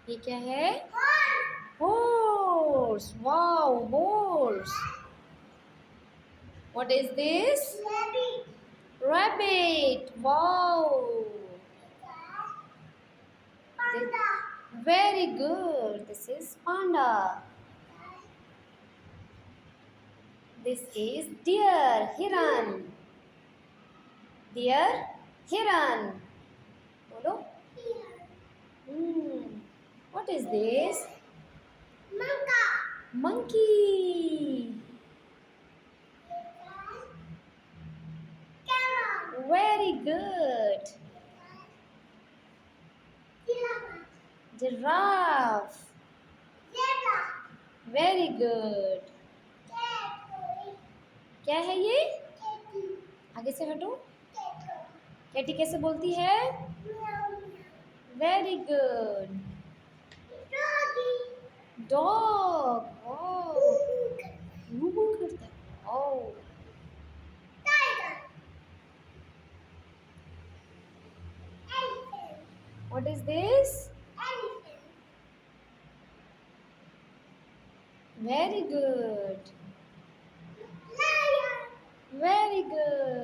ये क्या है? Horse. Wow, horse. What is this? Rabbit. Wow. Very good. This is panda. This is deer. Hiran. Deer. Hiran. Bolo. What is this? Monkey. Very good. Giraffe. Very good. क्या है ये? आगे से हटो. Katie कैसे बोलती है? Very good. Dog. Oh. Woo करता है. Oh. What is this? Very good. Very good.